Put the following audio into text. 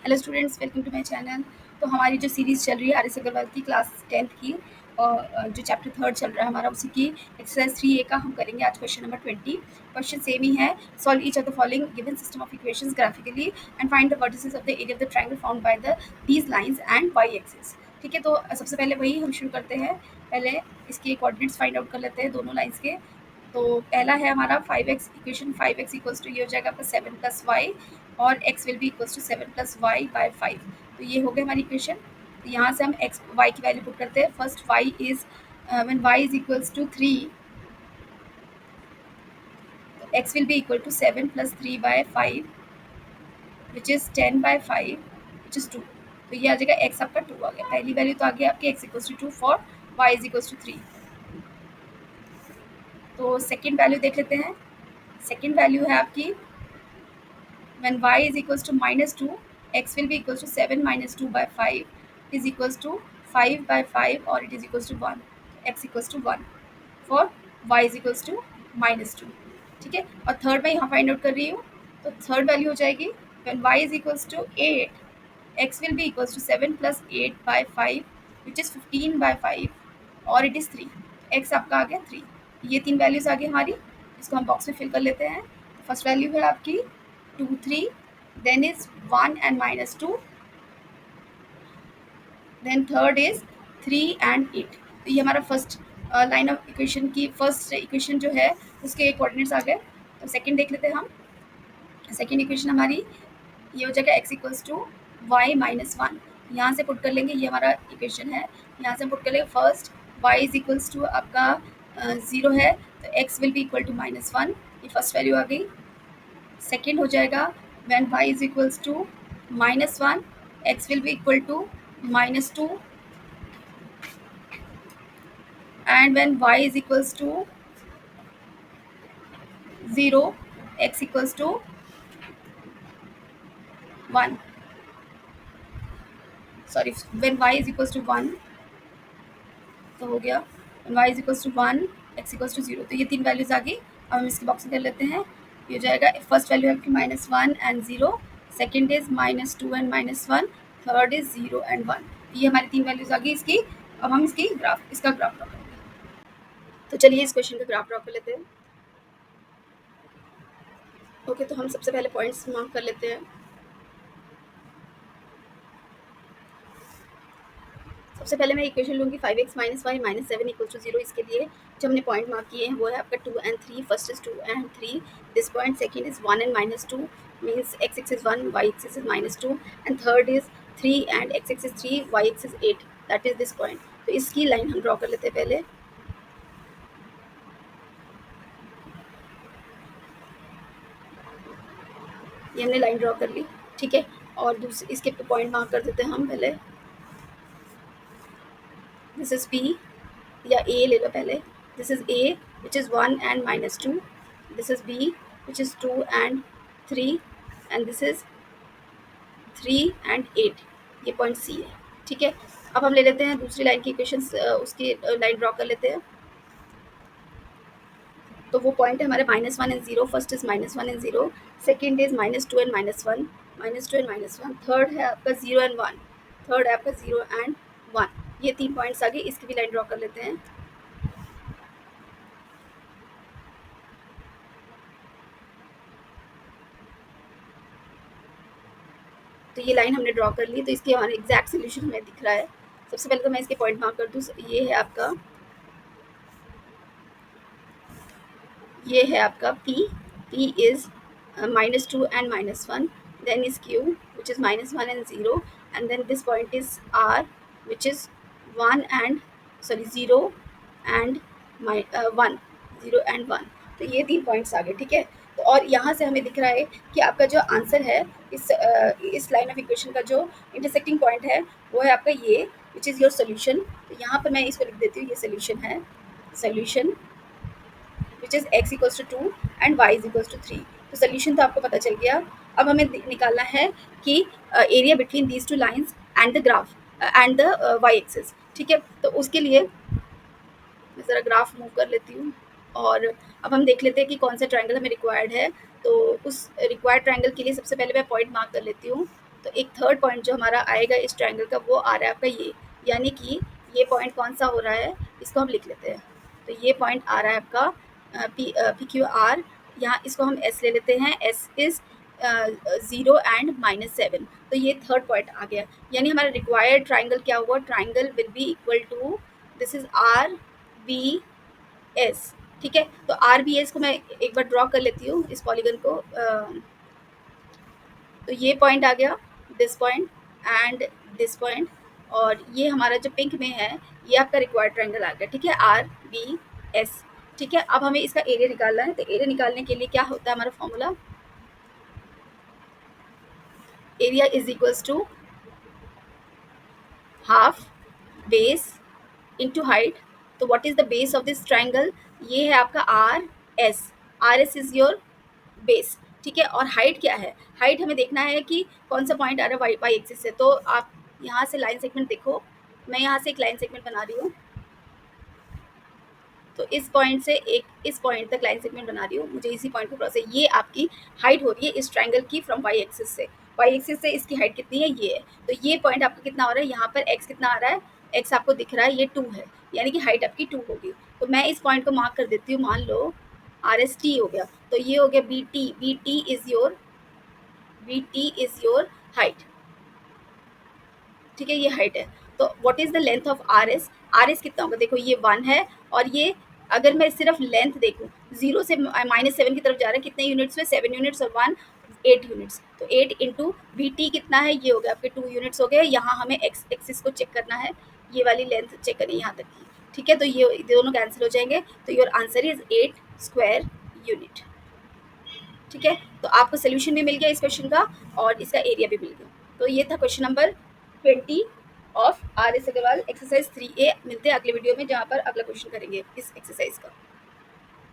Hello students, welcome to my channel. तो हमारी जो सीरीज़ चल रही है आर.एस. अग्रवाल की क्लास 10th की और जो चैप्टर 3 चल रहा है हमारा, उसी की एक्सरसाइज 3A का हम करेंगे आज क्वेश्चन नंबर 20। क्वेश्चन सेम ही है। Solve each of the following given system of equations graphically and find the vertices of the area of the triangle found by the these lines and Y axis. ठीक है, तो सबसे पहले वही हम शुरू करते हैं। पहले इसके कोऑर्डिनेट्स फाइंड आउट कर लेते हैं दोनों लाइंस के। तो पहला है हमारा 5x equation. 5x equals to ये हो जाएगा आपका 7 + y और x will be equals to 7 + y by 5। तो ये हो गई हमारी इक्वेशन। तो यहाँ से हम x y की वैल्यू पुट करते हैं। First y is when y is equals to 3, तो x will be equal to 7 + 3 by 5 which is 10 by 5 which is 2। तो ये आ जाएगा x आपका 2 आ गया। पहली वैल्यू तो आ गया आपकी x equals to 2 for y is equals to 3। तो सेकेंड वैल्यू देख लेते हैं। सेकेंड वैल्यू है आपकी when y is equals to -2, x will be equals to 7 - 2 by 5 is equals to 5 by 5 or it is equals to 1, x equals to 1 for y is equals to -2। ठीक है, और third मैं यहाँ find out कर रही हूँ। तो third value हो जाएगी when y is equals to 8, x will be equals to 7 + 8 by 5 which is 15 by 5 और it is 3। x आपका आ गया 3। ये तीन वैल्यूज आ गई हमारी, इसको हम बॉक्स में फिल कर लेते हैं। फर्स्ट वैल्यू है आपकी 2 3, then is 1 and -2, then third is 3 and 8। तो ये हमारा फर्स्ट लाइन ऑफ इक्वेशन की फर्स्ट इक्वेशन जो है उसके कोऑर्डिनेट्स आ गए। तो सेकंड देख लेते हैं हम। सेकंड इक्वेशन हमारी ये हो जाएगा x इक्वल्स टू वाई -1। यहाँ से पुट कर लेंगे, ये हमारा इक्वेशन है। यहाँ से पुट कर लेंगे first y is equals to आपका 0 है, तो x will be equal to -1। ये फर्स्ट वैल्यू आ गई। सेकेंड हो जाएगा when y is equals to -1, x will be equal to -2, and when y is equals to 0, x equals to 1। Sorry, when y is equals to 1 तो हो गया when y is equals to 1, x equals to 0। तो ये तीन values आ गई। अब हम इसकी बॉक्सिंग कर लेते हैं। ये हो जाएगा फर्स्ट वैल्यू है आपकी -1 and 0, second is -2 and -1, third is 0 and 1। ये हमारी तीन वैल्यूज आ गई इसकी। अब हम इसका ग्राफ ड्रॉ करेंगे। तो चलिए इस क्वेश्चन का ग्राफ ड्रॉ कर लेते हैं। ओके, तो हम सबसे पहले पॉइंट्स मार्क कर लेते हैं। सबसे पहले मैं इक्वेशन लूँगी 5x - y - 7 = 0। इसके लिए जो हमने पॉइंट मार्क किए हैं वो है आपका 2 and 3। First is 2 and 3 this point, second is 1 and -2 means x axis 1, y axis is -2, and third is 3 and x axis 3, y axis 8, that is this point. तो इसकी लाइन हम ड्रॉ कर लेते हैं पहले। ये हमने लाइन ड्रॉ कर ली, ठीक है। और दूसरे इसके पॉइंट मार्क कर देते हैं हम पहले। दिस इज P या A ले लो पहले। This is A which is 1 and -2, this is B which is 2 and 3, and this is 3 and 8। ये पॉइंट C है, ठीक है। अब हम ले लेते हैं दूसरी लाइन की इक्वेशन, उसकी लाइन ड्रॉ कर लेते हैं। तो वो पॉइंट है हमारे -1 and 0। First is -1 and 0, second is -2 and -1, -2 and -1, third है आपका 0 and 1, थर्ड है आपका 0 and 1। ये तीन पॉइंट्स आ गए, इसकी भी लाइन ड्रॉ कर लेते हैं। तो ये लाइन हमने ड्रॉ कर ली, तो इसकी हमारा एग्जैक्ट सोल्यूशन हमें दिख रहा है। सबसे पहले तो मैं इसके पॉइंट मार्क कर दूँ। ये है आपका P is -2 and -1, then is Q which is -1 and 0, and then this point is R which is 1 and 0 and 1, 0 and 1। तो ये तीन पॉइंट्स आ गए, ठीक है। तो और यहाँ से हमें दिख रहा है कि आपका जो आंसर है इस लाइन ऑफ इक्वेशन का जो इंटरसेक्टिंग पॉइंट है वो है आपका ये विच इज़ योर सोल्यूशन। तो यहाँ पर मैं इसको लिख देती हूँ, ये सोल्यूशन है, solution which is x equals to 2 and y is equals to 3। तो सोल्यूशन तो आपको पता चल गया। अब हमें निकालना है कि area between these two lines and the graph and the y axis, ठीक है। तो उसके लिए मैं ज़रा ग्राफ मूव कर लेती हूँ और अब हम देख लेते हैं कि कौन सा ट्रायंगल हमें रिक्वायर्ड है। तो उस रिक्वायर्ड ट्रायंगल के लिए सबसे पहले मैं पॉइंट मार्क कर लेती हूँ। तो एक थर्ड पॉइंट जो हमारा आएगा इस ट्रायंगल का वो आ रहा है आपका ये, यानी कि ये पॉइंट कौन सा हो रहा है, इसको हम लिख लेते हैं। तो ये पॉइंट आ रहा है आपका पी क्यू आर, यहाँ इसको हम एस ले लेते हैं, एस इज 0 एंड -7। तो ये थर्ड पॉइंट आ गया, यानी हमारा रिक्वायर्ड ट्राइंगल क्या हुआ, triangle will be equal to this is R B S. ठीक है, तो आर बी एस को मैं एक बार ड्रॉ कर लेती हूँ इस पॉलीगन को। तो ये पॉइंट आ गया, this point and this point, और ये हमारा जो पिंक में है ये आपका रिक्वायर्ड ट्रायंगल आ गया। ठीक है, आर बी एस। ठीक है, अब हमें इसका एरिया निकालना है। तो एरिया निकालने के लिए क्या होता है हमारा formula, area is equals to half base into height. तो what is the base of this triangle, ये है आपका R S, R S is your base. ठीक है, और हाइट क्या है, हाइट हमें देखना है कि कौन सा पॉइंट आ रहा है वाई वाई एक्सिस से। तो आप यहाँ से लाइन सेगमेंट देखो, मैं यहाँ से एक लाइन सेगमेंट बना रही हूँ। तो इस पॉइंट से एक इस पॉइंट तक लाइन सेगमेंट बना रही हूँ, मुझे इसी पॉइंट को क्रॉस है। ये आपकी हाइट हो रही है इस ट्रायंगल की फ्रॉम वाई एक्सिस से। वाई एक्सिस से इसकी हाइट कितनी है, ये है। तो ये पॉइंट आपका कितना हो रहा है, यहाँ पर एक्स कितना आ रहा है, एक्स आपको दिख रहा है ये 2 है, यानी कि हाइट आपकी 2 होगी। तो मैं इस पॉइंट को मार्क कर देती हूँ, मान लो आर एस टी हो गया। तो ये हो गया B T, B T is your height. ठीक है, ये हाइट है। तो what is the length of R S, R S कितना होगा, देखो ये 1 है, और ये अगर मैं सिर्फ लेंथ देखूँ, 0 से -7 की तरफ जा रहा है, कितने यूनिट्स में, 7 यूनिट्स, और 1 8 यूनिट्स। तो 8 इंटू वी टी कितना है, ये हो गया आपके 2 यूनिट्स हो गए। यहाँ हमें एक्स एक्सिस को चेक करना है, ये वाली लेंथ चेक करनी है यहाँ तक की। ठीक है, तो ये दोनों कैंसिल हो जाएंगे, तो your answer is 8 square unit. ठीक है, तो आपको सोल्यूशन भी मिल गया इस क्वेश्चन का, और इसका एरिया भी मिल गया। तो ये था question number 20 of R S Agarwal exercise 3A। मिलते हैं अगले वीडियो में, जहाँ पर अगला क्वेश्चन करेंगे इस एक्सरसाइज का।